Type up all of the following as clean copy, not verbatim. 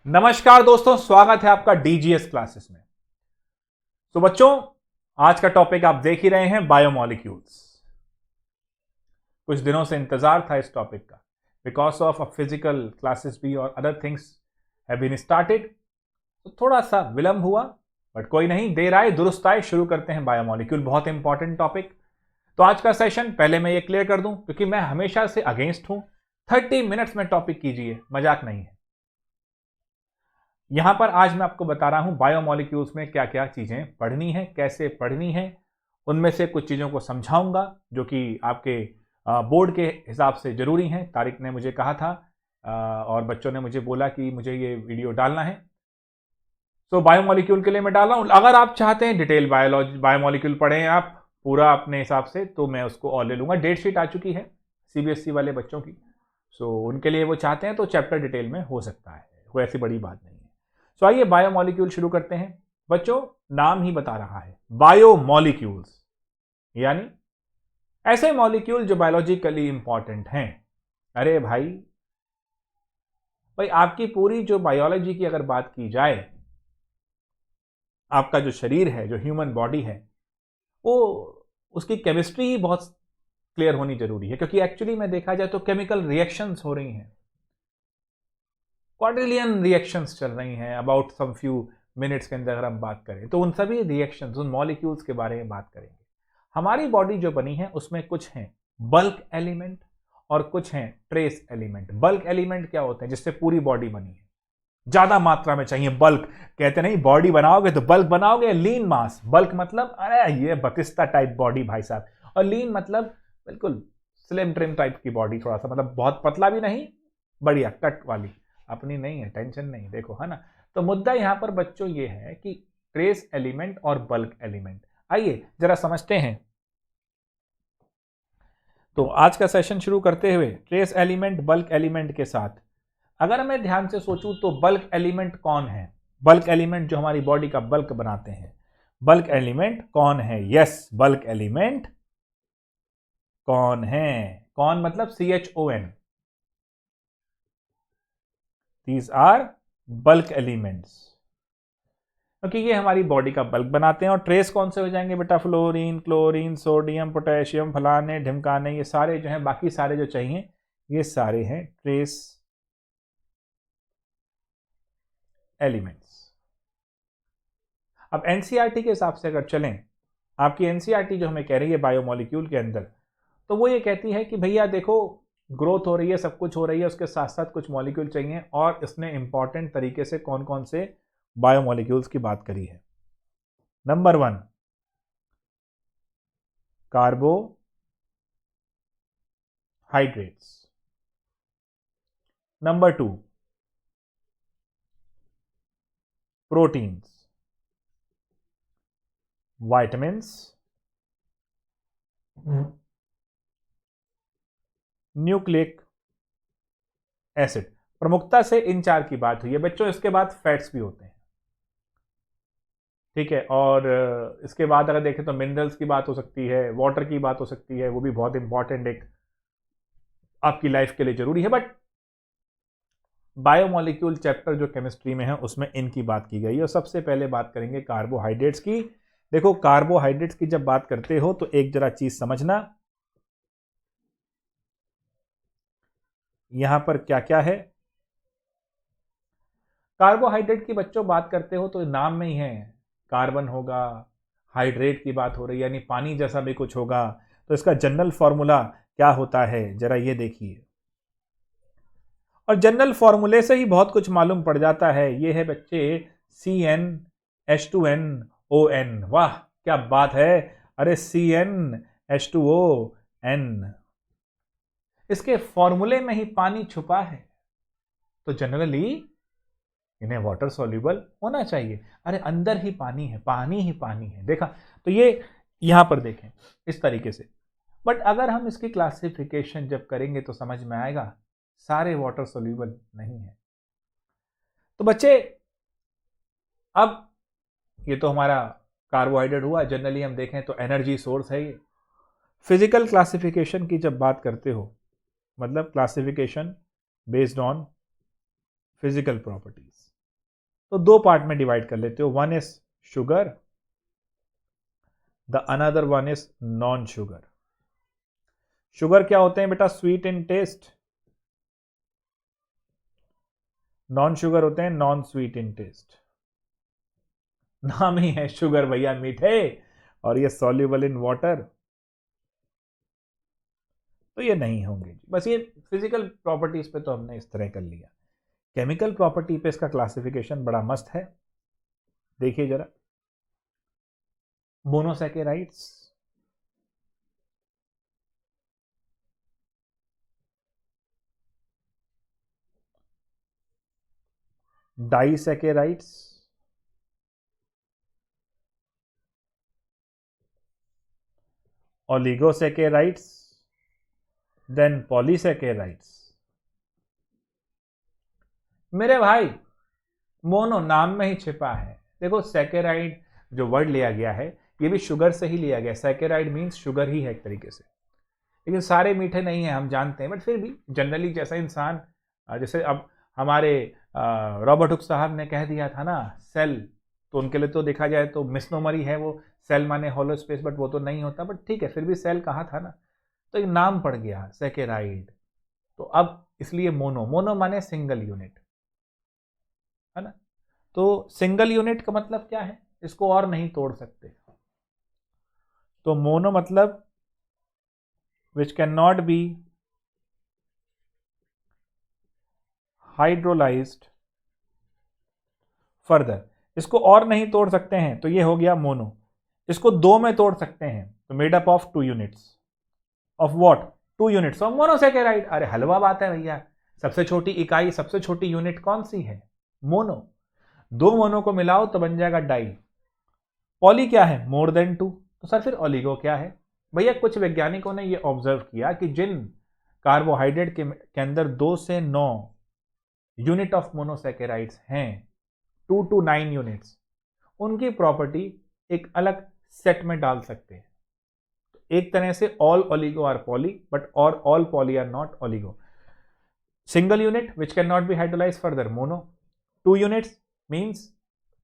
नमस्कार दोस्तों, स्वागत है आपका डीजीएस क्लासेस में। तो बच्चों, आज का टॉपिक आप देख ही रहे हैं, बायोमॉलिक्यूल्स। कुछ दिनों से इंतजार था इस टॉपिक का, because of a physical classes भी और other things have been started. तो थोड़ा सा विलंब हुआ, बट कोई नहीं, देर आए दुरुस्त आए। शुरू करते हैं बायोमॉलिक्यूल, बहुत इंपॉर्टेंट टॉपिक। तो आज का सेशन पहले मैं ये क्लियर कर दूं, क्योंकि मैं हमेशा से अगेंस्ट हूं 30 मिनट्स में टॉपिक कीजिए, मजाक नहीं है। यहां पर आज मैं आपको बता रहा हूं बायोमॉलिक्यूल्स में क्या क्या चीजें पढ़नी है, कैसे पढ़नी है। उनमें से कुछ चीजों को समझाऊंगा जो कि आपके बोर्ड के हिसाब से जरूरी हैं। तारिक ने मुझे कहा था और बच्चों ने मुझे बोला कि मुझे ये वीडियो डालना है। तो बायोमॉलिक्यूल के लिए मैं डाल रहा हूं। अगर आप चाहते हैं डिटेल बायोमॉलिक्यूल पढ़ें आप पूरा अपने हिसाब से, तो मैं उसको और ले लूंगा। डेट शीट आ चुकी है सीबीएसई वाले बच्चों की, सो उनके लिए वो चाहते हैं तो चैप्टर डिटेल में हो सकता है, कोई ऐसी बड़ी बात नहीं है। सो आइए बायोमॉलिक्यूल शुरू करते हैं। बच्चों, नाम ही बता रहा है, बायोमॉलिक्यूल्स यानी ऐसे मॉलिक्यूल जो बायोलॉजिकली इंपॉर्टेंट हैं। अरे भाई आपकी पूरी जो बायोलॉजी की अगर बात की जाए, आपका जो शरीर है, जो ह्यूमन बॉडी है, वो उसकी केमिस्ट्री ही बहुत क्लियर होनी जरूरी है। क्योंकि एक्चुअली में देखा जाए तो केमिकल रिएक्शंस हो रही हैं, क्वाड्रिलियन रिएक्शंस चल रही हैं। अबाउट सम फ्यू मिनट्स के अंदर अगर हम बात करें तो उन सभी रिएक्शंस, उन मॉलिक्यूल्स के बारे में बात करेंगे। हमारी बॉडी जो बनी है उसमें कुछ हैं बल्क एलिमेंट और कुछ हैं ट्रेस एलिमेंट। बल्क एलिमेंट क्या होते हैं? जिससे पूरी बॉडी बनी है, ज्यादा मात्रा में चाहिए बल्क। कहते नहीं बॉडी बनाओगे तो बल्क बनाओगे। लीन मास, बल्क मतलब अरे ये बतिस्ता टाइप बॉडी भाई साहब, और लीन मतलब बिल्कुल स्लिम ट्रिम टाइप की बॉडी, थोड़ा सा मतलब बहुत पतला भी नहीं, बढ़िया कट वाली। अपनी नहीं है, टेंशन नहीं, देखो है ना। तो मुद्दा यहां पर बच्चों ये है कि ट्रेस एलिमेंट और बल्क एलिमेंट, आइए जरा समझते हैं। तो आज का सेशन शुरू करते हुए ट्रेस एलिमेंट बल्क एलिमेंट के साथ, अगर मैं ध्यान से सोचूं तो बल्क एलिमेंट कौन है? बल्क एलिमेंट जो हमारी बॉडी का बल्क बनाते हैं, बल्क एलिमेंट कौन है? यस, बल्क एलिमेंट कौन है? कौन मतलब CHON। These are bulk elements, क्योंकि ये हमारी बॉडी का बल्क बनाते हैं। और ट्रेस कौन से हो जाएंगे बेटा? फ्लोरीन, क्लोरीन, सोडियम, पोटेशियम, फलाने ढिमकाने, ये सारे जो हैं, बाकी सारे जो चाहिए ये सारे हैं ट्रेस एलिमेंट्स। अब एनसीईआरटी के हिसाब से अगर चलें, आपकी एनसीईआरटी जो हमें कह रही है बायोमॉलिक्यूल के अंदर, तो वो ये कहती है कि भैया देखो, ग्रोथ हो रही है, सब कुछ हो रही है, उसके साथ साथ कुछ मॉलिक्यूल चाहिए। और इसने इंपॉर्टेंट तरीके से कौन कौन से बायोमॉलिक्यूल्स की बात करी है। Number 1 carbohydrates, number 2 proteins, vitamins, nucleic acid. प्रमुखता से इन चार की बात हुई है बच्चों। इसके बाद फैट्स भी होते हैं, ठीक है। और इसके बाद अगर देखें तो मिनरल्स की बात हो सकती है, वाटर की बात हो सकती है, वो भी बहुत इंपॉर्टेंट एक आपकी लाइफ के लिए जरूरी है। बट बायोमॉलिक्यूल चैप्टर जो केमिस्ट्री में है उसमें इनकी बात की गई है। और सबसे पहले बात करेंगे कार्बोहाइड्रेट्स की। देखो, कार्बोहाइड्रेट्स की जब बात करते हो तो एक जरा चीज समझना, यहां पर क्या क्या है। कार्बोहाइड्रेट की बच्चों बात करते हो तो नाम में ही है, कार्बन होगा, हाइड्रेट की बात हो रही है यानी पानी जैसा भी कुछ होगा। तो इसका जनरल फॉर्मूला क्या होता है जरा ये देखिए। और जनरल फॉर्मूले से ही बहुत कुछ मालूम पड़ जाता है। ये है बच्चे CnH2nON। वाह क्या बात है! अरे CnH2ON, इसके फॉर्मूले में ही पानी छुपा है। तो जनरली इन्हें वाटर सॉल्युबल होना चाहिए। अरे अंदर ही पानी है, पानी ही पानी है, देखा। तो ये यहां पर देखें इस तरीके से। बट अगर हम इसकी क्लासिफिकेशन जब करेंगे तो समझ में आएगा सारे वाटर सॉल्युबल नहीं है। तो बच्चे, अब ये तो हमारा कार्बोहाइड्रेट हुआ। जनरली हम देखें तो एनर्जी सोर्स है ये। फिजिकल क्लासिफिकेशन की जब बात करते हो, मतलब classification based on physical properties, तो दो पार्ट में डिवाइड कर लेते हो, one is sugar, the another one is non sugar. Sugar क्या होते हैं बेटा? Sweet in taste. Non sugar होते हैं नॉन स्वीट इन टेस्ट। नाम ही है शुगर भैया, मीठे, और ये सॉल्युबल इन वाटर, तो ये नहीं होंगे। बस ये फिजिकल प्रॉपर्टीज पे तो हमने इस तरह कर लिया। केमिकल प्रॉपर्टी पे इसका क्लासिफिकेशन बड़ा मस्त है, देखिए जरा। Monosaccharides, disaccharides, oligosaccharides, then polysaccharides. मेरे भाई मोनो नाम में ही छिपा है। देखो सैकेराइड जो वर्ड लिया गया है ये भी शुगर से ही लिया गया। सैकेराइड मीन्स शुगर ही है एक तरीके से, लेकिन सारे मीठे नहीं है हम जानते हैं, बट फिर भी जनरली जैसा इंसान, जैसे अब हमारे रॉबर्ट हुक साहब ने कह दिया था ना सेल, तो उनके लिए तो देखा जाए तो मिसनोमर ही है वो, सेल माने हॉलो स्पेस, बट वो तो नहीं होता, बट ठीक है फिर भी सेल कहा था ना, तो एक नाम पड़ गया सैकेराइड। तो अब इसलिए मोनो, मोनो माने सिंगल यूनिट, है ना। तो सिंगल यूनिट का मतलब क्या है? इसको और नहीं तोड़ सकते। तो मोनो मतलब विच can not B hydrolysed further, इसको और नहीं तोड़ सकते हैं, तो ये हो गया मोनो। इसको दो में तोड़ सकते हैं, तो made up of 2 units of what? 2 units of monosaccharide. अरे हलवा बात है भैया, सबसे छोटी इकाई, सबसे छोटी यूनिट कौन सी है? मोनो। दो मोनो को मिलाओ तो बन जाएगा डाई। पॉली क्या है? More than 2। तो सर फिर ओलिगो क्या है? भैया कुछ वैज्ञानिकों ने यह ऑब्जर्व किया कि जिन कार्बोहाइड्रेट के अंदर 2 से 9 यूनिट ऑफ मोनोसैकेराइड्स हैं, 2 to 9 यूनिट्स, उनकी प्रॉपर्टी एक अलग सेट में डाल सकते हैं। एक तरह से all oligo are poly, but और all poly are not oligo. Single unit which can not be hydrolyse further, mono. 2 units means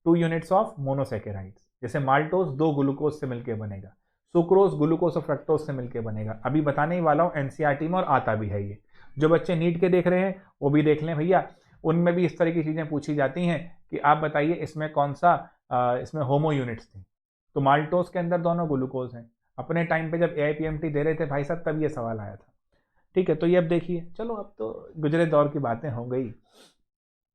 2 units of monosaccharides. जैसे माल्टोज 2 ग्लूकोज से मिलकर बनेगा, सुक्रोज ग्लूकोज और फ्रक्टोज से मिलकर बनेगा। अभी बताने ही वाला हूं, एनसीईआरटी में और आता भी है ये। जो बच्चे नीट के देख रहे हैं वो भी देख लें भैया, उनमें भी इस तरह की चीजें पूछी जाती हैं कि आप बताइए इसमें कौन सा इसमें होमो यूनिट्स थी। तो माल्टोज के अंदर दोनों ग्लूकोज हैं। अपने टाइम पे जब एआईपीएमटी दे रहे थे भाई साहब, तब ये सवाल आया था। ठीक है, तो ये अब देखिए, चलो अब तो गुजरे दौर की बातें हो गई,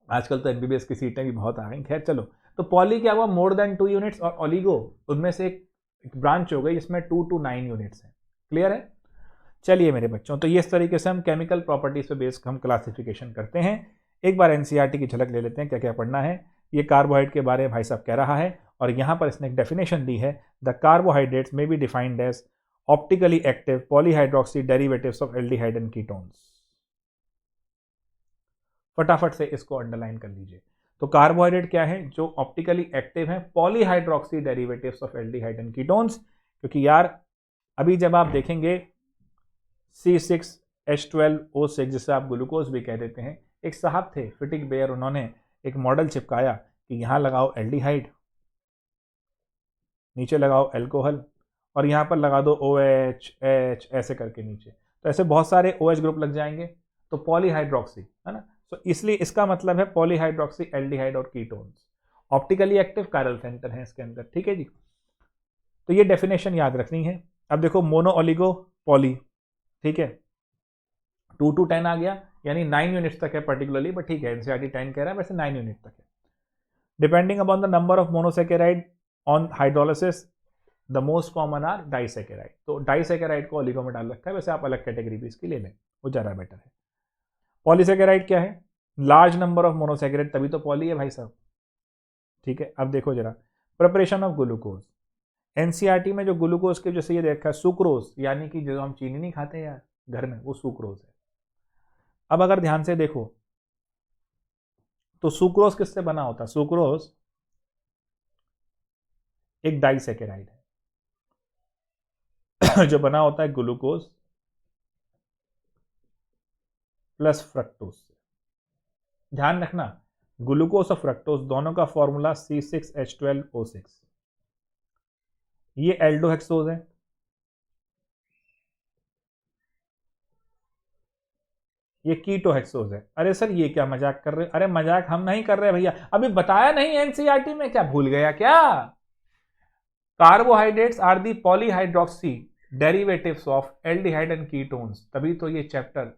आजकल तो एमबीबीएस की सीटें भी बहुत आ गई। खैर चलो, तो पॉली क्या हुआ? मोर देन 2 यूनिट्स, और ओलिगो उनमें से एक ब्रांच हो गई जिसमें 2 to 9 यूनिट्स हैं। क्लियर है? चलिए मेरे बच्चों, तो ये इस तरीके से हम केमिकल प्रॉपर्टीज पे बेस हम क्लासिफिकेशन करते हैं। एक बार एनसीईआरटी की झलक ले लेते हैं क्या क्या पढ़ना है। ये कार्बोहाइड्रेट के बारे में भाई साहब कह रहा है, और यहां पर इसने एक डेफिनेशन दी है, the carbohydrates may be defined as optically active polyhydroxy derivatives of aldehyde and ketones. फटाफट से इसको अंडरलाइन कर लीजिए। तो कार्बोहाइड्रेट क्या है? जो ऑप्टिकली एक्टिव है polyhydroxy derivatives of aldehyde and ketones. क्योंकि यार अभी जब आप देखेंगे C6H12O6, जिसे आप ग्लूकोज भी कह देते हैं, एक साहब थे फिटिक बेयर, उन्होंने एक मॉडल चिपकाया कि यहां लगाओ एल्डिहाइड, नीचे लगाओ एल्कोहल, और यहां पर लगा दो OH H ऐसे करके नीचे, तो ऐसे बहुत सारे OH ग्रुप लग जाएंगे, तो पॉलीहाइड्रोक्सी, है ना। तो इसलिए इसका मतलब है पॉलीहाइड्रोक्सी एल्डिहाइड और ketones. Optically active chiral centre है इसके अंदर। ठीक है जी, तो ये डेफिनेशन याद रखनी है। अब देखो मोनो ओलिगो पॉली, ठीक है, 2 to 10 आ गया, यानी 9 यूनिट्स तक है पर्टिकुलरली, बट ठीक है एनसीईआरटी 10 कह रहा है, वैसे 9 यूनिट तक है। Depending upon the number of monosaccharide on hydrolysis, the most common are disaccharide. तो डाइसैकेराइड को ओलिगो में डाल रखा है, वैसे आप अलग कैटेगरी भी इसकी ले लें, वो ज़्यादा बेटर है। पॉलीसैकेराइड क्या है? लार्ज नंबर ऑफ मोनोसैकेराइड, तभी तो पॉली है भाई साहब। ठीक है, अब देखो जरा, प्रिपरेशन ऑफ ग्लूकोज। एनसीईआरटी में जो ग्लूकोज के जैसे ये देखा है सुक्रोज, यानी कि जो हम चीनी नहीं खाते यार घर में, वो सुक्रोज है। अब अगर ध्यान से देखो तो सुक्रोज किससे बना होता है? सुक्रोज एक डाइसैकेराइड है जो बना होता है ग्लूकोज प्लस फ्रक्टोज से। ध्यान रखना, ग्लूकोज और फ्रक्टोज दोनों का फॉर्मूला C6H12O6। ये एल्डोहेक्सोज है, ये कीटोहेक्सोज है। अरे सर ये क्या मजाक कर रहे? अरे मजाक हम नहीं कर रहे भैया, अभी बताया नहीं एनसीईआरटी में, क्या भूल गया क्या? Carbohydrates are the polyhydroxy derivatives of aldehyde and ketones. तभी तो ये चैप्टर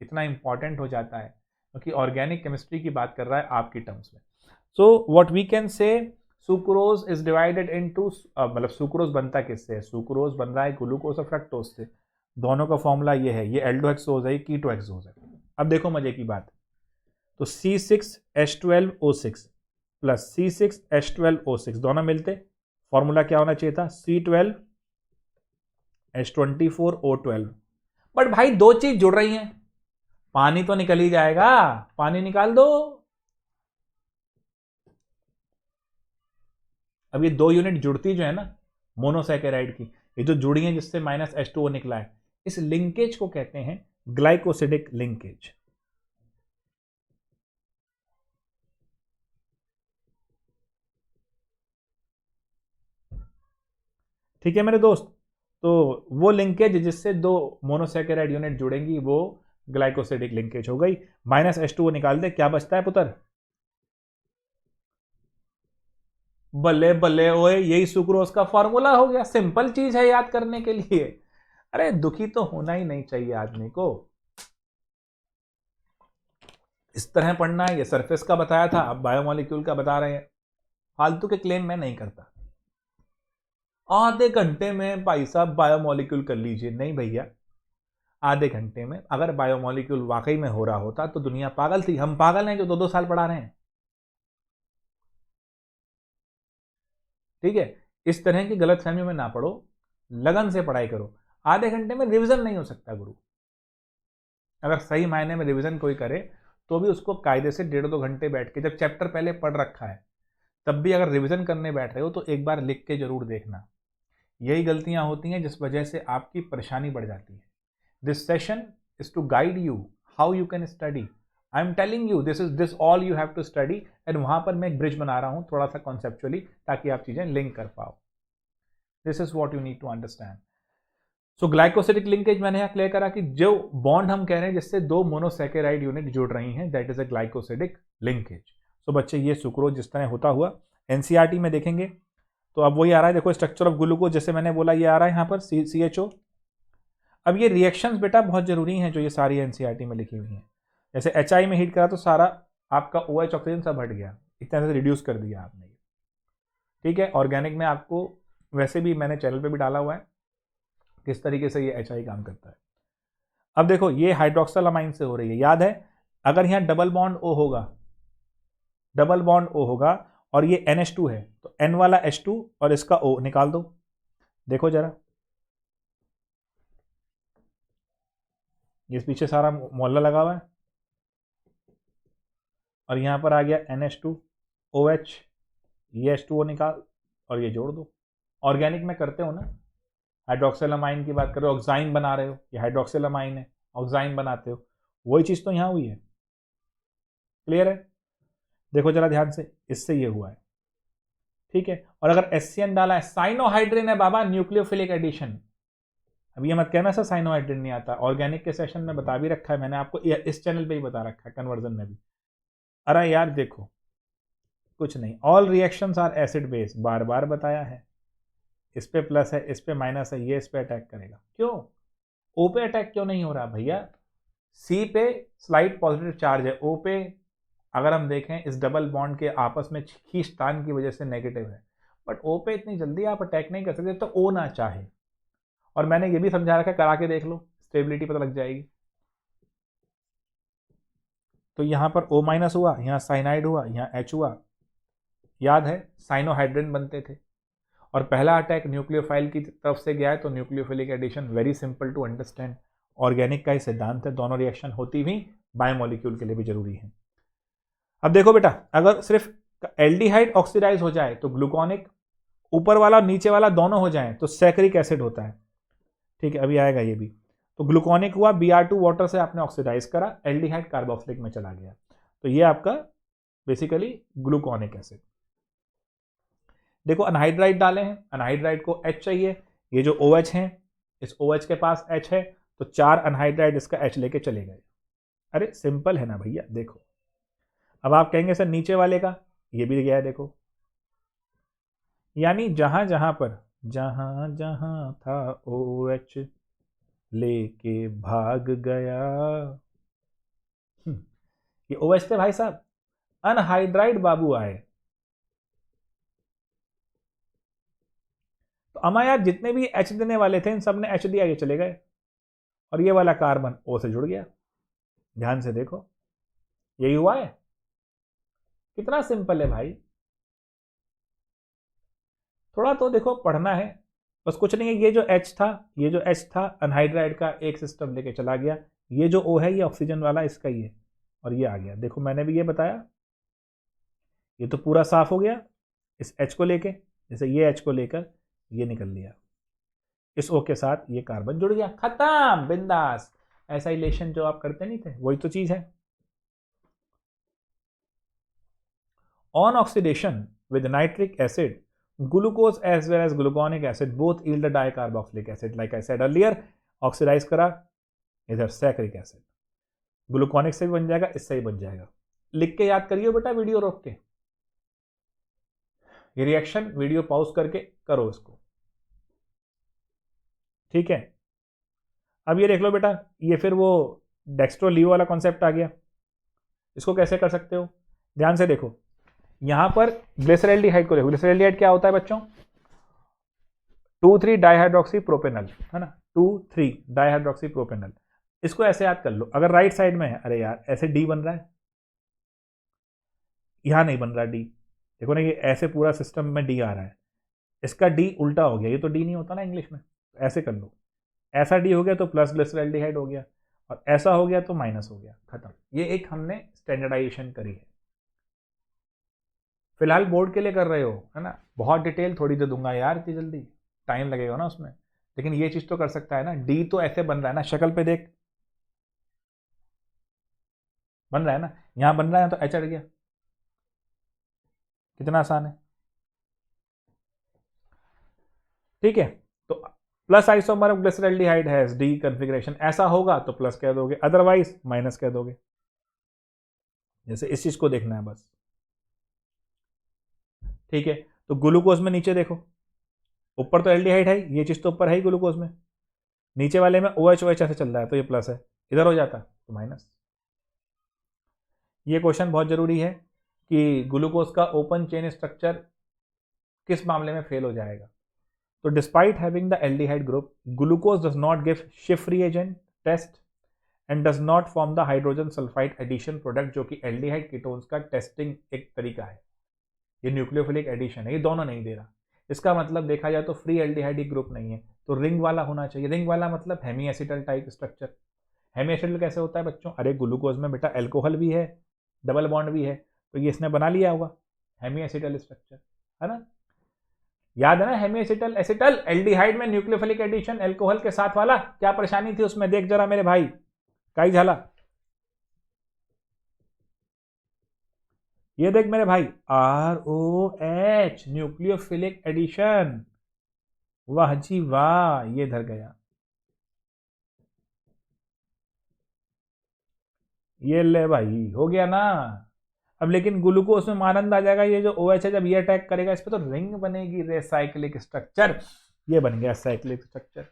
इतना इंपॉर्टेंट हो जाता है, क्योंकि ऑर्गेनिक केमिस्ट्री की बात कर रहा है आपकी टर्म्स में। So what we can say, sucrose is divided into, मतलब सुक्रोज बनता किससे है? सुक्रोज बन रहा है ग्लूकोज और फ्रक्टोज से। दोनों का फॉर्मूला ये है, ये एल्डोहेक्सोज है, ये कीटोहेक्सोज है। अब देखो मजे की बात, तो C6H12O6 प्लस C6H12O6 दोनों मिलते, फॉर्मूला क्या होना चाहिए था? C12H24O12। बट भाई दो चीज जुड़ रही हैं, पानी तो निकल ही जाएगा, पानी निकाल दो। अब ये दो यूनिट जुड़ती जो है ना मोनोसैकेराइड की, ये जो जुड़ी है जिससे -H2O निकला है, इस लिंकेज को कहते हैं ग्लाइकोसिडिक लिंकेज। ठीक है मेरे दोस्त, तो वो लिंकेज जिससे दो मोनोसैकेराइड यूनिट जुड़ेंगी वो ग्लाइकोसिडिक लिंकेज हो गई। -H2O निकाल दे, क्या बचता है पुत्र? बल्ले बल्ले ओए, यही सुक्रोज का फॉर्मूला हो गया। सिंपल चीज है याद करने के लिए। अरे दुखी तो होना ही नहीं चाहिए आदमी को, इस तरह पढ़ना है। ये सरफेस का बताया था, अब बायोमोलिक्यूल का बता रहे हैं। फालतू के क्लेम मैं नहीं करता, आधे घंटे में भाई साहब बायोमोलिक्यूल कर लीजिए, नहीं भैया। आधे घंटे में अगर बायोमोलिक्यूल वाकई में हो रहा होता तो दुनिया पागल थी। हम पागल हैं जो 2-2 साल पढ़ा रहे हैं। ठीक है, इस तरह की गलतफहमी में ना पढ़ो, लगन से पढ़ाई करो। आधे घंटे में रिवीजन नहीं हो सकता गुरु। अगर सही मायने में रिवीजन कोई करे तो भी उसको कायदे से 1.5-2 घंटे बैठ के, जब चैप्टर पहले पढ़ रखा है तब भी अगर रिवीजन करने बैठ रहे हो तो एक बार लिख के जरूर देखना। यही गलतियां होती हैं जिस वजह से आपकी परेशानी बढ़ जाती है। This session is to guide you how you can study. I am telling you this all you have to study, and वहां पर मैं एक ब्रिज बना रहा हूं थोड़ा सा कॉन्सेप्चुअली, ताकि आप चीजें लिंक कर पाओ। This is what you need to understand. So glycosidic linkage मैंने यहाँ क्लियर करा कि जो बॉन्ड हम कह रहे हैं जिससे दो मोनोसैकेराइड यूनिट जुड़ रही हैं, that is a glycosidic linkage. So बच्चे ये सुक्रोज जिस तरह होता हुआ एनसीईआरटी में देखेंगे तो अब वही आ रहा है। देखो स्ट्रक्चर ऑफ ग्लूकोज, जैसे मैंने बोला ये आ रहा है यहाँ पर CHO। अब ये रिएक्शंस बेटा बहुत जरूरी हैं जो ये सारी एनसीईआरटी में लिखी हुई हैं। जैसे HI में हीट करा तो सारा आपका OH ऑक्सीजन सब हट गया, एक तरह से रिड्यूस कर दिया आपने। ठीक है, ऑर्गेनिक में आपको वैसे भी मैंने चैनल पे भी डाला हुआ है किस तरीके से ये HI काम करता है। अब देखो ये हाइड्रोक्सल अमाइन से हो रही है, याद है अगर यहाँ डबल बॉन्ड O होगा, डबल बॉन्ड O होगा और ये NH2 है तो N वाला H2 और इसका O निकाल दो। देखो जरा, ये पीछे सारा मोहल्ला लगा हुआ है और यहां पर आ गया NH2 OH, ये H2O निकाल और ये जोड़ दो। ऑर्गेनिक में करते हो ना, हाइड्रोक्सिल अमाइन की बात करो, ऑक्साइन बना रहे हो, ये हाइड्रोक्सिल अमाइन है, ऑक्साइन बनाते हो, वही चीज तो यहां हुई है। क्लियर है? देखो जरा ध्यान से, इससे ये हुआ है। ठीक है, और अगर SCN डाला है, साइनोहाइड्रिन है बाबा, न्यूक्लियोफिलिक एडिशन। अब ये मत कहना सर साइनोहाइड्रिन नहीं आता, ऑर्गेनिक के सेशन में बता भी रखा है मैंने आपको, इस चैनल पे ही बता रखा है, कन्वर्जन में भी। अरे यार देखो कुछ नहीं, all reactions are acid base, बार बार बताया है। इस पे प्लस है, इस पे माइनस है, ये इस पे अटैक करेगा। क्यों ओ पे अटैक क्यों नहीं हो रहा भैया? सी पे स्लाइट पॉजिटिव चार्ज है, ओ पे अगर हम देखें इस डबल बॉन्ड के आपस में खींचतान की वजह से नेगेटिव है, बट ओ पे इतनी जल्दी आप अटैक नहीं कर सकते तो ओ ना चाहे। और मैंने ये भी समझा रखा है, करा के देख लो, स्टेबिलिटी पता लग जाएगी। तो यहां पर O माइनस हुआ, यहां साइनाइड हुआ, यहां H हुआ। याद है साइनोहाइड्रिन बनते थे और पहला अटैक न्यूक्लियोफाइल की तरफ से गया है, तो nucleophilic addition very simple to understand. Organic का ही सिद्धांत है, दोनों रिएक्शन होती हुई बायोमोलिक्यूल के लिए भी जरूरी है। अब देखो बेटा, अगर सिर्फ एल्डिहाइड ऑक्सीडाइज हो जाए तो ग्लूकोनिक, ऊपर वाला और नीचे वाला दोनों हो जाए तो सैकरिक एसिड होता है। ठीक है, अभी आएगा ये भी। तो ग्लूकोनिक हुआ, Br2 वाटर से आपने ऑक्सीडाइज करा, एल्डिहाइड कार्बोक्सिलिक में चला गया, तो ये आपका बेसिकली ग्लूकोनिक एसिड। देखो अनहाइड्राइड डाले हैं, अनहाइड्राइड को H चाहिए, ये जो OH है इस OH के पास H है, तो 4 अनहाइड्राइड इसका H लेके चले गए। अरे सिंपल है ना भैया। देखो अब आप कहेंगे सर नीचे वाले का, ये भी गया है देखो, यानी जहां जहां था OH लेके भाग गया। ये OH थे भाई साहब, अनहाइड्राइड बाबू आए। तो अमा यार जितने भी H देने वाले थे इन सब ने H दिया, ये चले गए, और ये वाला कार्बन O से जुड़ गया। ध्यान से देखो, यही हुआ है। कितना सिंपल है भाई, थोड़ा तो देखो पढ़ना है, बस कुछ नहीं है। ये जो H था अनहाइड्राइड का एक सिस्टम लेके चला गया, ये जो O है ये ऑक्सीजन वाला इसका ही है, और ये आ गया। देखो मैंने भी ये बताया, ये तो पूरा साफ हो गया इस H को लेके, जैसे ये H को लेकर ये निकल लिया, इस O के साथ ये कार्बन जुड़ गया, खत्म, बिंदास। एसाइलेशन जो आप करते नहीं थे वही तो चीज है। On oxidation with nitric acid glucose as well as gluconic acid both yield a dicarboxylic acid like I said earlier। Oxidise करा, इधर सैक्रिक एसिड, ग्लूकोनिक से भी बन जाएगा, इससे ही बन जाएगा। लिख के याद करिए बेटा, वीडियो रोक के, ये रिएक्शन वीडियो पॉज करके करो इसको, ठीक है। अब ये देख लो बेटा, ये फिर वो डेक्स्ट्रो लीवो वाला कॉन्सेप्ट आ गया। इसको कैसे कर सकते हो, ध्यान से देखो, यहां पर ग्लिसरैल्डिहाइड को देखो। ग्लिसरैल्डिहाइड क्या होता है बच्चों, 2,3 डाइहाइड्रोक्सी प्रोपेनल, है ना, 2,3 डाइहाइड्रोक्सी प्रोपेनल। इसको ऐसे याद कर लो, अगर राइट साइड में है, अरे यार ऐसे डी बन रहा है, यहां नहीं बन रहा डी, देखो ना ये ऐसे पूरा सिस्टम में डी आ रहा है, इसका डी उल्टा हो गया, ये तो डी नहीं होता ना इंग्लिश में, ऐसे कर लो, ऐसा डी हो गया तो प्लस ग्लिसरैल्डिहाइड हो गया, और ऐसा हो गया तो माइनस हो गया, खत्म। ये एक हमने स्टैंडर्डाइजेशन करी है। फिलहाल बोर्ड के लिए कर रहे हो, है ना, बहुत डिटेल थोड़ी दे दूंगा यार इतनी जल्दी, टाइम लगेगा ना उसमें, लेकिन ये चीज तो कर सकता है ना। डी तो ऐसे बन रहा है ना, शक्ल पे देख, बन रहा है ना, यहां बन रहा है तो एच अड़ गया, कितना आसान है, ठीक है। तो plus isomer of glyceraldehyde has D configuration, ऐसा होगा तो प्लस कह दोगे, अदरवाइज माइनस कह दोगे। जैसे इस चीज को देखना है बस, ठीक है। तो ग्लूकोज में नीचे देखो, ऊपर तो एल्डिहाइड है, ये चीज तो ऊपर है ही ग्लूकोज में, नीचे वाले में OH OH ऐसे चल रहा है तो ये प्लस है, इधर हो जाता तो माइनस। ये क्वेश्चन बहुत जरूरी है कि ग्लूकोज का ओपन चेन स्ट्रक्चर किस मामले में फेल हो जाएगा। तो despite having the aldehyde group, glucose does not give शिफ्ट reagent test and does not form the hydrogen sulphide addition product, जो कि एल्डिहाइड कीटोन्स का टेस्टिंग एक तरीका है। ये न्यूक्लियोफिलिक एडिशन है, ये दोनों नहीं दे रहा। इसका मतलब देखा जाए तो फ्री एल्डिहाइड ग्रुप नहीं है, तो रिंग वाला होना चाहिए। रिंग वाला मतलब hemiacetal type structure. Hemiacetal कैसे होता है बच्चों, अरे ग्लूकोज में बेटा एल्कोहल भी है, डबल बॉन्ड भी है, तो ये इसने बना लिया होगा हेमी एसिटल स्ट्रक्चर, है ना। याद है ना, हेमी एसिटल एसिटल एल्डिहाइड में न्यूक्लियोफिलिक एडिशन एल्कोहल के साथ वाला, क्या परेशानी थी उसमें, देख जरा मेरे भाई, काई झाला, ये देख मेरे भाई, ROH न्यूक्लियोफिलिक एडिशन, वाह जी वाह, ये धर गया, ये ले भाई, हो गया ना। अब लेकिन ग्लूकोज में आनंद आ जाएगा, ये जो OH है जब ये अटैक करेगा इस पर तो रिंग बनेगी, रेसाइक्लिक स्ट्रक्चर, ये बन गया साइक्लिक स्ट्रक्चर।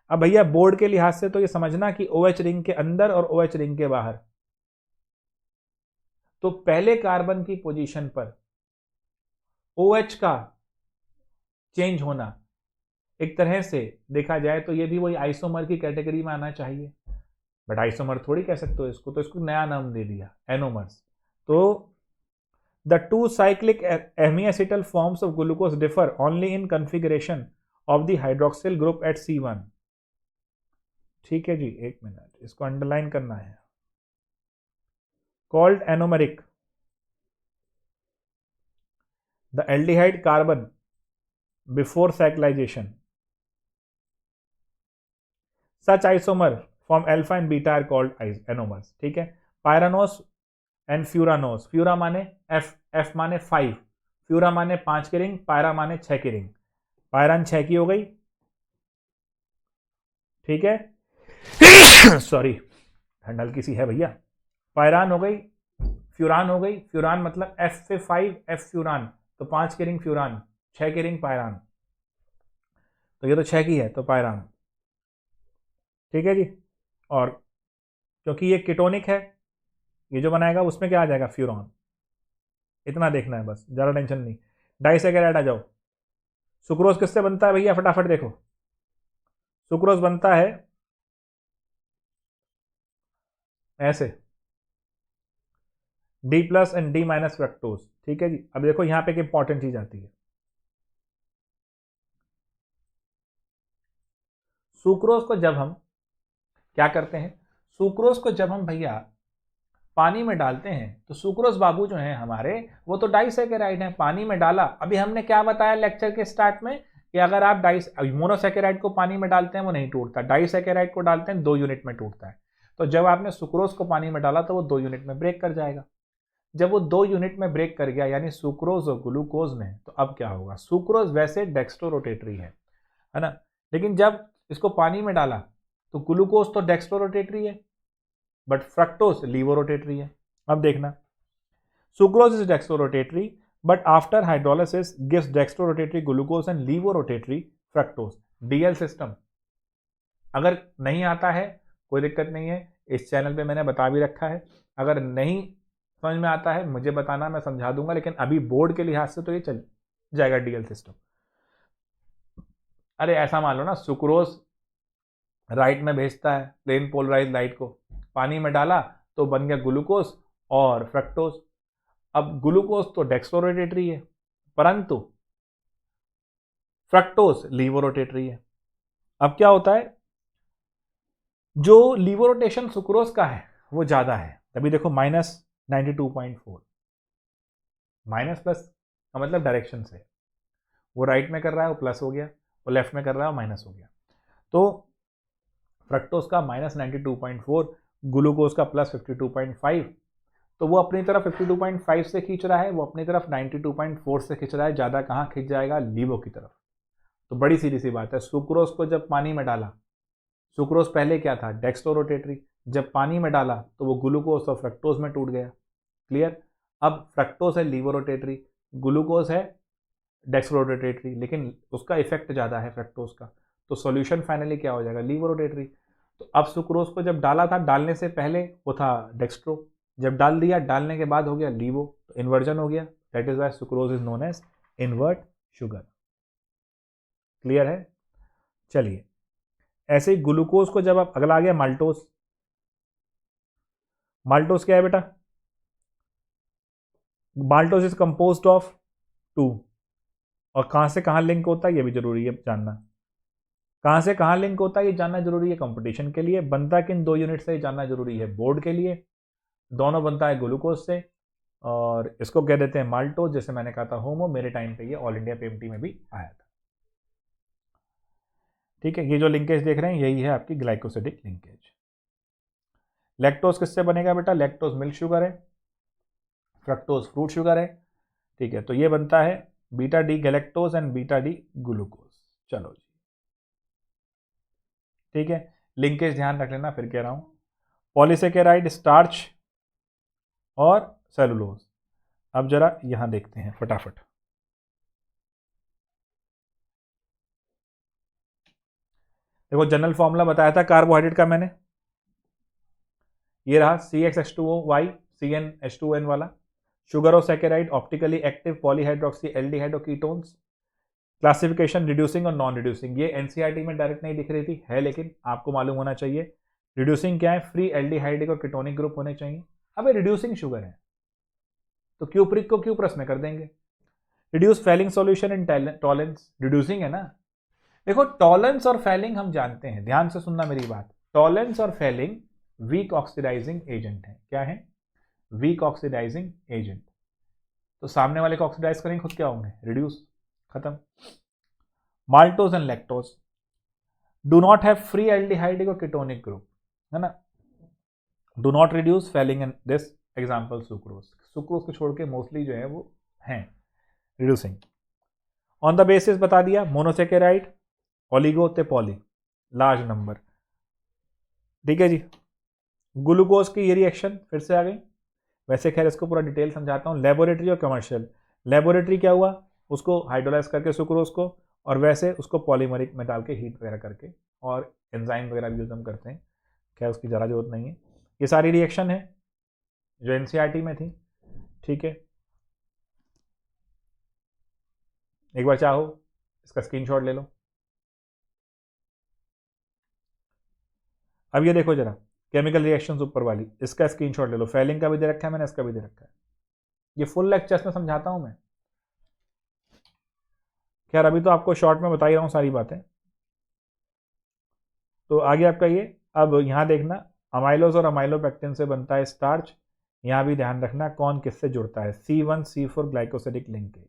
अब भैया बोर्ड के लिहाज से तो ये समझना कि OH रिंग के अंदर और OH रिंग के बाहर, तो पहले कार्बन की पोजीशन पर OH का चेंज होना, एक तरह से देखा जाए तो ये भी वही आइसोमर की कैटेगरी में आना चाहिए, बट आइसोमर थोड़ी कह सकते हो इसको, तो इसको नया नाम दे दिया एनोमर्स। तो the two cyclic hemiacetal forms of glucose differ only in configuration of the hydroxyl group at C1। ठीक है जी, एक मिनट, इसको अंडरलाइन करना है। Called anomeric, the aldehyde carbon before cyclization, such isomer from alpha and beta are called anomers, ठीक है। पायरानोस and furanose, फ्यूरा माने F, F माने 5, फ्यूरा माने 5 की रिंग, पायरा माने 6 की रिंग, पायरान 6 की हो गई, ठीक है सॉरी ठंड हल्की सी है भैया। पायरान हो गई, फ्यूरान हो गई, फ्यूरान मतलब एफ से 5, एफ फ्यूरान, तो 5 की रिंग फ्यूरान, 6 की रिंग पायरान, तो ये तो 6 की है तो पायरान, ठीक है जी। और क्योंकि ये कीटोनिक है, ये जो बनाएगा उसमें क्या आ जाएगा, फ्यूरॉन, इतना देखना है बस, ज़्यादा टेंशन नहीं। डाइसैकेराइड आ जाओ, सुक्रोज किससे बनता है भैया, फटाफट देखो, सुक्रोज बनता है ऐसे, D plus and D minus fructose, ठीक है जी। अब देखो यहाँ पे एक इंपॉर्टेंट चीज आती है, सुक्रोज को जब हम क्या करते हैं, सुक्रोज को जब हम भैया पानी में डालते हैं तो सुक्रोज बाबू जो है हमारे, वो तो डाइसैकेराइड है, पानी में डाला। अभी हमने क्या बताया लेक्चर के स्टार्ट में कि अगर आप मोनोसैकेराइड को पानी में डालते हैं वो नहीं टूटता, डाइसैकेराइड को डालते हैं 2 यूनिट में टूटता है। तो जब आपने सुक्रोज को पानी में डाला तो वो 2 यूनिट में ब्रेक कर जाएगा। जब वो 2 यूनिट में ब्रेक कर गया यानी सुक्रोज और ग्लूकोज में, तो अब क्या होगा, सुक्रोज वैसे डेक्स्ट्रोरोटेटरी है ना, लेकिन जब इसको पानी में डाला तो ग्लूकोज तो डेक्स्ट्रोरोटेटरी है बट फ्रक्टोज लीवोरोटेटरी है। अब देखना, sucrose is dextrorotatory but after hydrolysis gives dextrorotatory glucose and levorotatory fructose, DL system. अगर नहीं आता है कोई दिक्कत नहीं है, इस चैनल पे मैंने बता भी रखा है, अगर नहीं समझ में आता है मुझे बताना, मैं समझा दूंगा, लेकिन अभी बोर्ड के लिहाज से तो ये चल जाएगा डीएल सिस्टम। अरे ऐसा मान लो ना, सुक्रोज राइट में भेजता है प्लेन पोलराइज लाइट को, पानी में डाला तो बन गया ग्लूकोज और फ्रक्टोज। अब ग्लूकोज तो डेक्स्ट्रोरोटेटरी है परंतु फ्रक्टोज लीवोरोटेटरी है। अब क्या होता है, जो लीवोरोटेशन सुक्रोज का है वो ज्यादा है, तभी देखो -92.4, माइनस प्लस का मतलब डायरेक्शन से, वो राइट में कर रहा है वो प्लस हो गया, वो लेफ्ट में कर रहा है वो माइनस हो गया। तो फ्रक्टोज का -92.4, ग्लूकोज का +52.5, तो वो अपनी तरफ 52.5 से खींच रहा है, वो अपनी तरफ 92.4 से खींच रहा है, ज़्यादा कहाँ खींच जाएगा, लीवो की तरफ। तो बड़ी सीधी सी बात है, सुक्रोज को जब पानी में डाला, सुक्रोज पहले क्या था, डेक्स्ट्रोरोटेटरी, जब पानी में डाला तो वो ग्लूकोज और फ्रक्टोज में टूट गया, क्लियर। अब फ्रक्टोज है लीवोरोटेटरी, ग्लूकोज है डेक्स्ट्रोरोटेटरी, लेकिन उसका इफेक्ट ज़्यादा है फ्रक्टोज का, तो सॉल्यूशन फाइनली क्या हो जाएगा, लीवोरोटेटरी। तो अब सुक्रोज को जब डाला था, डालने से पहले वो था डेक्स्ट्रो, जब डाल दिया डालने के बाद हो गया लीवो, तो इन्वर्जन हो गया, that is why sucrose is known as invert sugar, clear है। चलिए ऐसे ही ग्लूकोज को जब आप, अगला आ गया माल्टोज। माल्टोज क्या है बेटा, माल्टोज इज कंपोज्ड ऑफ 2, और कहां से कहां लिंक होता है ये भी जरूरी है जानना, कहां से कहां लिंक होता है ये जानना जरूरी है कंपटीशन के लिए, बनता किन 2 यूनिट से जानना जरूरी है बोर्ड के लिए। दोनों बनता है ग्लूकोज से, और इसको कह देते हैं माल्टोज, जैसे मैंने कहा था होमो, मेरे टाइम पे ये ऑल इंडिया पीएमटी में भी आया था, ठीक है। ये जो लिंकेज देख रहे हैं यही है आपकी ग्लाइकोसिडिक लिंकेज। लैक्टोज किससे बनेगा बेटा, लैक्टोज मिल्क शुगर है, फ्रक्टोज फ्रूट शुगर है, ठीक है। तो ये बनता है beta D galactose and beta D glucose. चलो जी, ठीक है, लिंकेज ध्यान रख लेना, फिर कह रहा हूं, पॉलीसेकेराइड स्टार्च और सेलुलोज। अब जरा यहां देखते हैं फटाफट, देखो जनरल फॉर्मूला बताया था कार्बोहाइड्रेट का मैंने, ये रहा CxH2O CnH2n वाला, शुगर और saccharide optically active polyhydroxy aldehyde और कीटोन्स, क्लासिफिकेशन रिड्यूसिंग और नॉन रिड्यूसिंग, ये एनसीईआरटी में डायरेक्ट नहीं दिख रही थी, है लेकिन आपको मालूम होना चाहिए। रिड्यूसिंग क्या है, फ्री एल्डिहाइडिक और कीटोनिक ग्रुप होने चाहिए। अब ये रिड्यूसिंग शुगर है तो क्यूप्रिक को क्यूप्रस में कर देंगे। Reduce falling solution in Tollens, reducing है ना। देखो टॉलेंस और फैलिंग हम जानते हैं, ध्यान से सुनना मेरी बात, टॉलेंस और फैलिंग वीक ऑक्सीडाइजिंग एजेंट है। क्या है, वीक ऑक्सीडाइजिंग एजेंट। तो सामने वाले को ऑक्सीडाइज करेंगे, खुद क्या होंगे, रिड्यूस, खत्म। Maltose and lactose do not have free aldehydic और कीटोनिक ग्रुप, है ना, do not reduce falling in this example sucrose, sucrose को छोड़ के मोस्टली जो है वो हैं रिड्यूसिंग। ऑन द बेसिस बता दिया, मोनोसेकेराइड, ओलिगो ते पॉली, लार्ज नंबर। ठीक है जी। ग्लूकोज की ये रिएक्शन फिर से आ गई। वैसे खैर इसको पूरा डिटेल समझाता हूँ। लेबोरेटरी और कमर्शियल। लेबोरेटरी क्या हुआ, उसको हाइड्रोलाइज करके सुक्रोज को, और वैसे उसको पॉलीमरिक में डाल के हीट वगैरह करके, और एंजाइम वगैरह भी यूज हम करते हैं, खैर उसकी ज़्यादा जरूरत नहीं है। ये सारी रिएक्शन है जो एनसीईआरटी में थी। ठीक है, एक बार चाहो इसका स्क्रीनशॉट ले लो। अब ये देखो जरा केमिकल रिएक्शंस ऊपर वाली, इसका स्क्रीनशॉट ले लो। फेलिंग का भी दे रखा है मैंने, इसका भी दे रखा है। ये फुल लेक्चर्स में समझाता हूं मैं। खैर अभी तो आपको शॉर्ट में बता ही रहा हूं सारी बातें। तो आगे आपका ये, अब यहां देखना, अमाइलोज और अमाइलोपेक्टिन से बनता है स्टार्च। यहां भी ध्यान रखना कौन किससे जुड़ता है, C1C4 glycosidic linkage.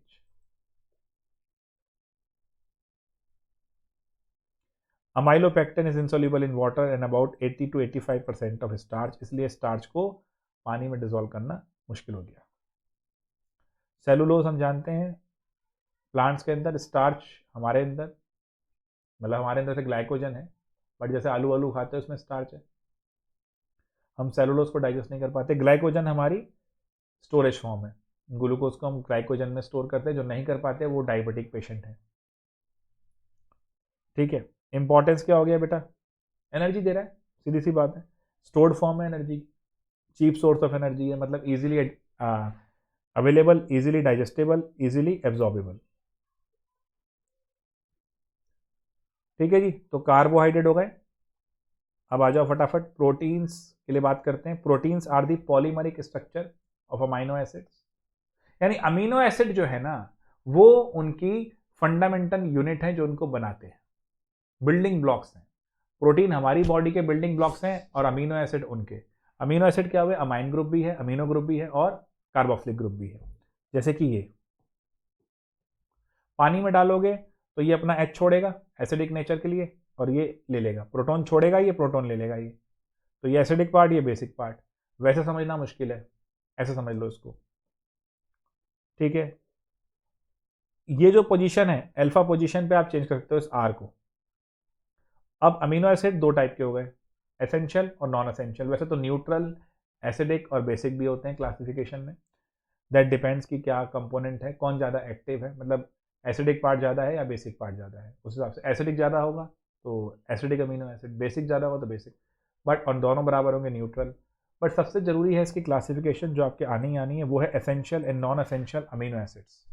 Amylopectin is insoluble in water and about 80 to 85% of starch, इसलिए स्टार्च को पानी में डिसॉल्व करना मुश्किल हो गया। सेलुलोज हम जानते हैं प्लांट्स के अंदर, स्टार्च हमारे अंदर, मतलब हमारे अंदर से ग्लाइकोजन है, बट जैसे आलू आलू खाते हैं उसमें स्टार्च है। हम सेलुलोज को डाइजेस्ट नहीं कर पाते। ग्लाइकोजन हमारी स्टोरेज फॉर्म है, ग्लूकोज को हम ग्लाइकोजन में स्टोर करते हैं। जो नहीं कर पाते वो डायबिटिक पेशेंट है। ठीक है, इंपॉर्टेंस क्या हो गया बेटा, एनर्जी दे रहा है, सीधी सी बात है। स्टोर्ड फॉर्म है energy, cheap source of energy है, मतलब easily available, easily digestible, easily absorbable. ठीक है जी, तो कार्बोहाइड्रेट हो गए। अब आ जाओ फटाफट प्रोटीन्स के लिए बात करते हैं। Proteins are the polymeric structure of amino acids, यानी अमीनो एसिड जो है ना वो उनकी फंडामेंटल यूनिट है जो उनको बनाते हैं, बिल्डिंग ब्लॉक्स हैं। प्रोटीन हमारी बॉडी के बिल्डिंग ब्लॉक्स हैं और अमीनो एसिड उनके। अमीनो एसिड क्या हुए, अमाइन ग्रुप भी है, अमीनो ग्रुप भी है और कार्बोक्सिलिक ग्रुप भी है। जैसे कि ये पानी में डालोगे तो ये अपना H छोड़ेगा एसिडिक नेचर के लिए, और ये ले लेगा प्रोटॉन, छोड़ेगा ये प्रोटॉन ले लेगा ये, तो ये एसिडिक पार्ट, ये बेसिक पार्ट। वैसे समझना मुश्किल है, ऐसे समझ लो इसको। ठीक है, ये जो पोजीशन है अल्फा पोजीशन पे आप चेंज कर सकते हो इस आर को। अब अमीनो एसिड दो टाइप के हो गए, एसेंशियल और नॉन एसेंशियल। वैसे तो न्यूट्रल, एसिडिक और बेसिक भी होते हैं क्लासिफिकेशन में। दैट डिपेंड्स कि क्या कंपोनेंट है, कौन ज़्यादा एक्टिव है, मतलब एसिडिक पार्ट ज़्यादा है या बेसिक पार्ट ज़्यादा है। उस हिसाब से एसिडिक ज़्यादा होगा तो एसिडिक अमीनो एसिड, बेसिक ज़्यादा होगा तो बेसिक, बट और दोनों बराबर होंगे न्यूट्रल। बट सबसे ज़रूरी है इसकी क्लासिफिकेशन जो आपके आनी आनी है, वो है essential and non essential amino acids.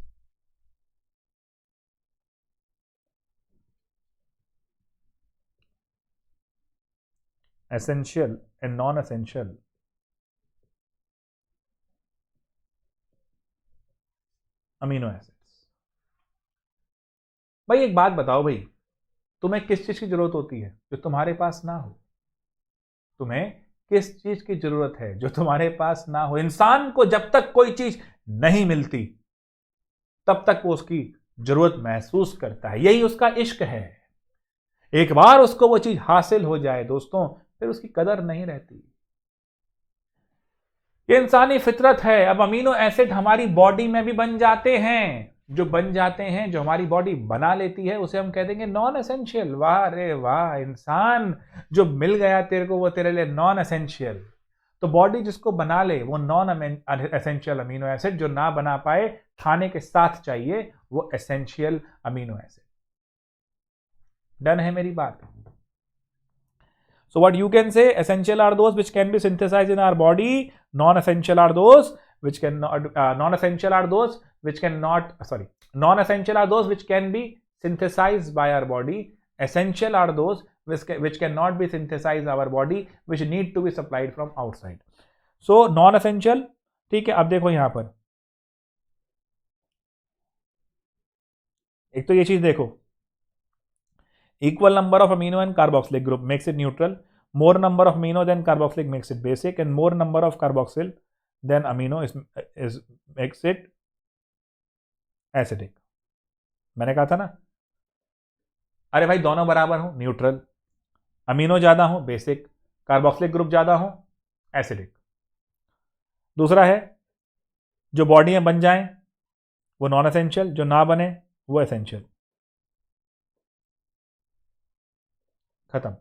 Essential and non essential amino acids. भाई एक बात बताओ भाई, तुम्हें किस चीज की जरूरत होती है जो तुम्हारे पास ना हो? तुम्हें किस चीज की जरूरत है जो तुम्हारे पास ना हो? इंसान को जब तक कोई चीज नहीं मिलती तब तक वो उसकी जरूरत महसूस करता है, यही उसका इश्क है। एक बार उसको वो चीज हासिल हो जाए दोस्तों, फिर उसकी कदर नहीं रहती। ये इंसानी फितरत है। अब अमीनो एसिड हमारी बॉडी में भी बन जाते हैं, जो बन जाते हैं, जो हमारी बॉडी बना लेती है, उसे हम कह देंगे नॉन एसेंशियल। वाह रे वाह इंसान, जो मिल गया तेरे को वो तेरे लिए नॉन एसेंशियल। तो बॉडी जिसको बना ले वो नॉन एसेंशियल अमीनो एसिड, जो ना बना पाए खाने के साथ चाहिए वो एसेंशियल अमीनो एसिड। डन है मेरी बात? So what you can say, essential are those which can be synthesized in our body, non-essential are those which cannot, non-essential are those which cannot, sorry, non-essential are those which can be synthesized by our body, essential are those which cannot be synthesized our body, which need to be supplied from outside. So non-essential, ठीक है। अब देखो यहां पर एक तो ये चीज देखो, equal number of amino and carboxylic group makes it neutral, more number of amino than carboxylic makes it basic, and more number of carboxyl than amino is makes it acidic. मैंने कहा था ना, अरे भाई दोनों बराबर हो न्यूट्रल, अमीनो ज्यादा हो बेसिक, कार्बोक्सिलिक ग्रुप ज्यादा हो एसिडिक। दूसरा है जो बॉडी में बन जाएं वो नॉन एसेंशियल, जो ना बने वो एसेंशियल। खत्म।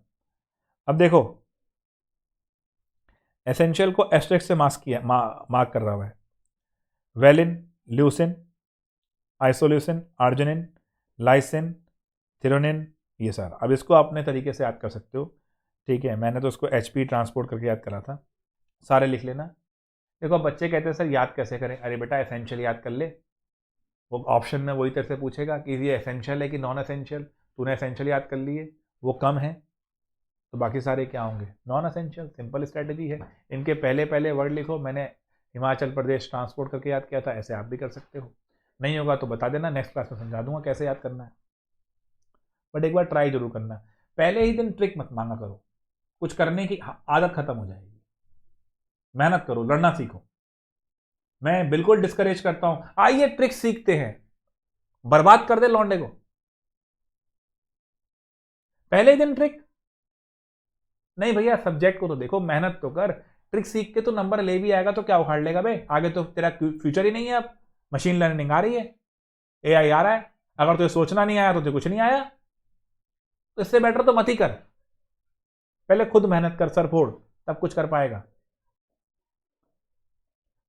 अब देखो एसेंशियल को एस्टेरिस्क से मार्क कर रहा हुआ है। Valine, leucine, isoleucine, arginine, lysine, threonine, ये सारा। अब इसको अपने तरीके से याद कर सकते हो, ठीक है। मैंने तो उसको HP ट्रांसपोर्ट करके याद करा था, सारे लिख लेना। देखो बच्चे कहते हैं सर याद कैसे करें, अरे बेटा एसेंशियल याद कर ले, वो ऑप्शन में वही तरह से पूछेगा कि ये एसेंशियल है कि नॉन एसेंशियल, तूने एसेंशियल याद कर लिए, वो कम है तो बाकी सारे क्या होंगे, नॉन एसेंशियल। सिंपल स्ट्रैटेजी है, इनके पहले पहले वर्ड लिखो। मैंने हिमाचल प्रदेश ट्रांसपोर्ट करके याद किया था, ऐसे आप भी कर सकते हो। नहीं होगा तो बता देना, नेक्स्ट क्लास में समझा दूंगा कैसे याद करना है, बट एक बार ट्राई जरूर करना। पहले ही दिन ट्रिक मत मांगा करो, कुछ करने की आदत खत्म हो जाएगी। मेहनत करो, लड़ना सीखो। मैं बिल्कुल डिस्करेज करता हूं, आइए ट्रिक सीखते हैं, बर्बाद कर दे लौंडे को। पहले ही दिन ट्रिक नहीं भैया, सब्जेक्ट को तो देखो, मेहनत तो कर। ट्रिक सीख के तो नंबर ले भी आएगा तो क्या उखाड़ लेगा बे, आगे तो तेरा फ्यूचर ही नहीं है। अब मशीन लर्निंग आ रही है, AI आ रहा है, अगर तुझे सोचना नहीं आया तो तुझे कुछ नहीं आया। तो इससे बेटर तो मत ही कर, पहले खुद मेहनत कर, सर फोड़, तब कुछ कर पाएगा।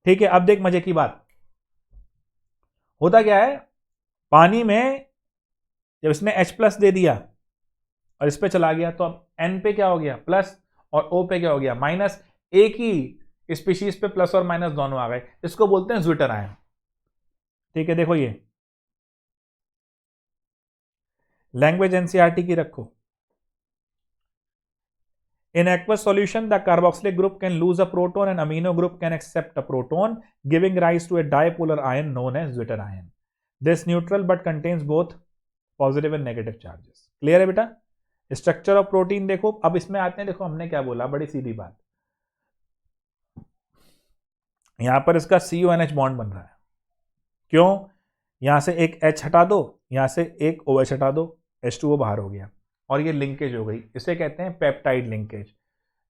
ठीक है। अब देख मजे की बात, होता क्या है, पानी में जब इसने H+ दे दिया और इस पे चला गया तो अब N पे क्या हो गया प्लस, और O पे क्या हो गया माइनस। एक ही स्पीशीज पे प्लस और माइनस दोनों आ गए, इसको बोलते हैं ज्विटर आयन। ठीक है, देखो ये लैंग्वेज NCERT की रखो। In aqueous solution, the carboxylic group can lose a proton and amino group can accept a proton, giving rise to a dipolar ion known as Zwitter ion. This neutral but contains both positive and negative charges. Clear है बेटा? Structure of protein देखो। अब इसमें आते हैं, देखो हमने क्या बोला, बड़ी सीधी बात। यहां पर इसका CONH बॉन्ड बन रहा है, क्यों? यहां से एक H हटा दो, यहां से एक OH हटा दो, H2O बाहर हो गया और ये लिंकेज हो गई। इसे कहते हैं पेप्टाइड लिंकेज।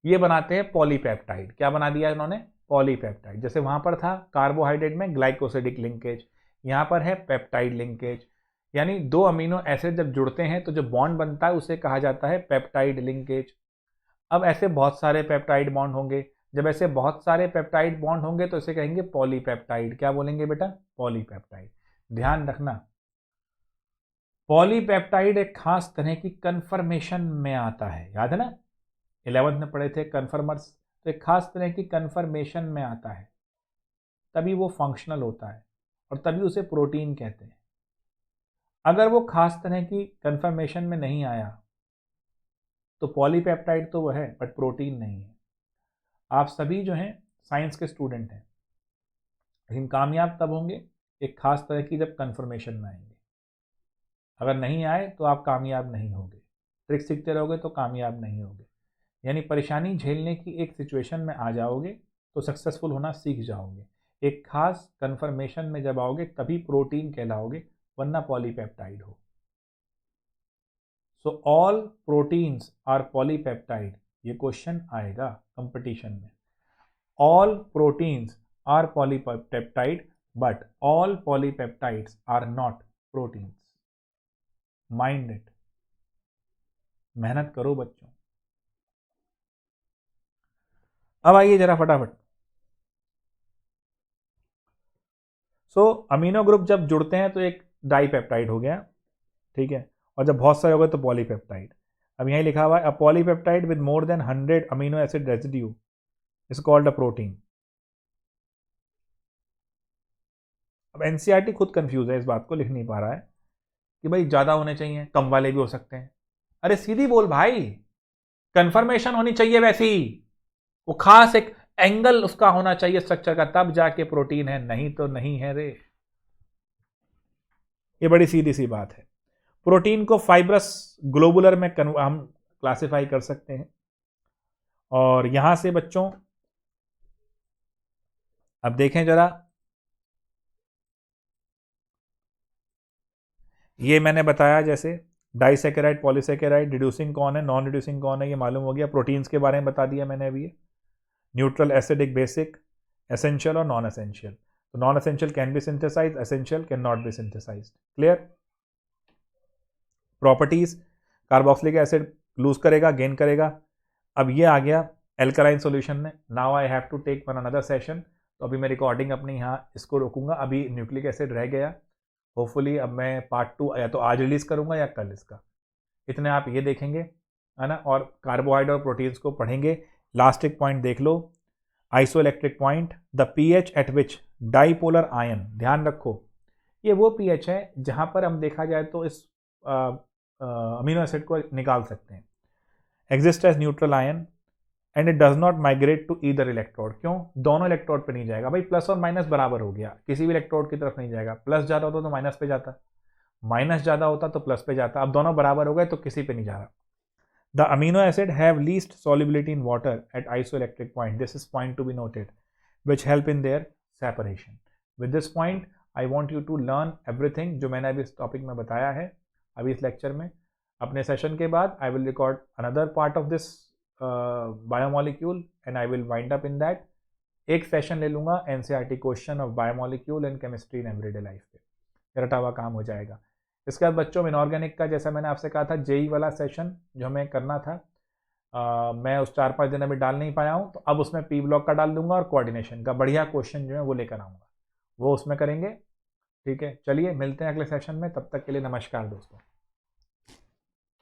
ये बनाते हैं पॉलीपेप्टाइड। क्या बना दिया इन्होंने? पॉलीपेप्टाइड। जैसे वहां पर था कार्बोहाइड्रेट में ग्लाइकोसिडिक लिंकेज, यहां पर है पेप्टाइड लिंकेज। यानी दो अमीनो एसिड जब जुड़ते हैं तो जो बॉन्ड बनता है उसे कहा जाता है पेप्टाइड लिंकेज। अब ऐसे बहुत सारे पेप्टाइड बॉन्ड होंगे, जब ऐसे बहुत सारे पेप्टाइड बॉन्ड होंगे तो इसे कहेंगे पॉलीपेप्टाइड। क्या बोलेंगे बेटा? पॉलीपेप्टाइड। ध्यान रखना, पॉलीपेप्टाइड एक खास तरह की कन्फर्मेशन में आता है, याद है ना, 11th में पढ़े थे कन्फर्मर्स। तो एक खास तरह की कन्फर्मेशन में आता है, तभी वो फंक्शनल होता है और तभी उसे प्रोटीन कहते हैं। अगर वो खास तरह की कन्फर्मेशन में नहीं आया तो पॉलीपेप्टाइड तो वो है बट प्रोटीन नहीं है। आप सभी जो हैं साइंस के स्टूडेंट हैं, लेकिन कामयाब तब होंगे एक खास तरह की जब कन्फर्मेशन में आएंगे। अगर नहीं आए तो आप कामयाब नहीं होंगे, ट्रिक सीखते रहोगे तो कामयाब नहीं होगे। यानी परेशानी झेलने की एक सिचुएशन में आ जाओगे तो सक्सेसफुल होना सीख जाओगे। एक खास कन्फर्मेशन में जब आओगे तभी प्रोटीन कहलाओगे, वरना पॉलीपेप्टाइड हो। So all proteins are polypeptide, ये क्वेश्चन आएगा कंपटीशन में। All proteins are polypeptide but all polypeptides are not proteins. Mind it, मेहनत करो बच्चों। अब आइए जरा फटाफट। सो अमीनो ग्रुप जब जुड़ते हैं तो एक डाइपेप्टाइड हो गया, ठीक है, और जब बहुत सारे हो गए तो पॉलीपेप्टाइड। अब यहीं लिखा हुआ है a polypeptide with more than 100 amino acid residue is called a protein. अब NCERT खुद कंफ्यूज है, इस बात को लिख नहीं पा रहा है कि भाई ज्यादा होने चाहिए, कम वाले भी हो सकते हैं। अरे सीधी बोल भाई, कंफर्मेशन होनी चाहिए वैसी, वो खास एक एंगल उसका होना चाहिए स्ट्रक्चर का, तब जाके प्रोटीन है, नहीं तो नहीं है रे। ये बड़ी सीधी सी बात है। प्रोटीन को फाइब्रस ग्लोबुलर में हम क्लासिफाई कर सकते हैं। और यहां से बच्चों अब देखें जरा, ये मैंने बताया जैसे डाइसेकेराइड, पॉलीसेकेराइड, रिड्यूसिंग कौन है, नॉन रिड्यूसिंग कौन है, ये मालूम हो गया। प्रोटीन्स के बारे में बता दिया मैंने अभी। न्यूट्रल, एसिडिक, बेसिक, एसेंशियल और नॉन एसेंशियल। तो non essential can be synthesise, essential can not be synthesise. Clear? Properties, carboxylic acid lose करेगा, गेन करेगा। अब ये आ गया एल्कलाइन सॉल्यूशन में। Now I have to take one another session. तो अभी मैं रिकॉर्डिंग अपनी यहाँ इसको रोकूंगा, अभी न्यूक्लिक एसिड रह गया। होपफुली अब मैं पार्ट 2 या तो आज रिलीज करूंगा या कल इसका। इतने आप ये देखेंगे, है ना, और कार्बोहाइड्रेट और प्रोटीन्स को पढ़ेंगे। लास्ट एक पॉइंट देख लो, isoelectric point, the pH at which dipolar ion, ध्यान रखो ये वो पीएच है जहां पर हम देखा जाए तो इस अमीनो एसिड को निकाल सकते हैं। Exist as neutral ion and it does not migrate to either electrode. क्यों? दोनों इलेक्ट्रोड पे नहीं जाएगा भाई, प्लस और माइनस बराबर हो गया, किसी भी इलेक्ट्रोड की तरफ नहीं जाएगा। प्लस ज़्यादा होता तो माइनस पे जाता, माइनस ज़्यादा होता तो प्लस पे जाता। अब दोनों बराबर हो गए तो किसी पे नहीं जा रहा। The amino acid have least solubility in water at isoelectric point. This is point to be noted, which help in their separation. With this point, I want you to learn everything जो मैंने अभी इस topic में बताया है अभी इस lecture में। अपने सेशन के बाद I will record another part of this biomolecule and I will wind up in that. एक सेशन ले लूँगा NCERT question of biomolecule and chemistry in everyday life पे, रटा हुआ काम हो जाएगा। इसके बाद बच्चों इनऑर्गेनिक का, जैसा मैंने आपसे कहा था, जेई वाला सेशन जो हमें करना था, मैं उस 4-5 दिन अभी डाल नहीं पाया हूँ, तो अब उसमें पी ब्लॉक का डाल दूंगा और कोऑर्डिनेशन का बढ़िया क्वेश्चन जो है वो लेकर आऊँगा, वो उसमें करेंगे। ठीक है, चलिए मिलते हैं अगले सेशन में, तब तक के लिए नमस्कार दोस्तों।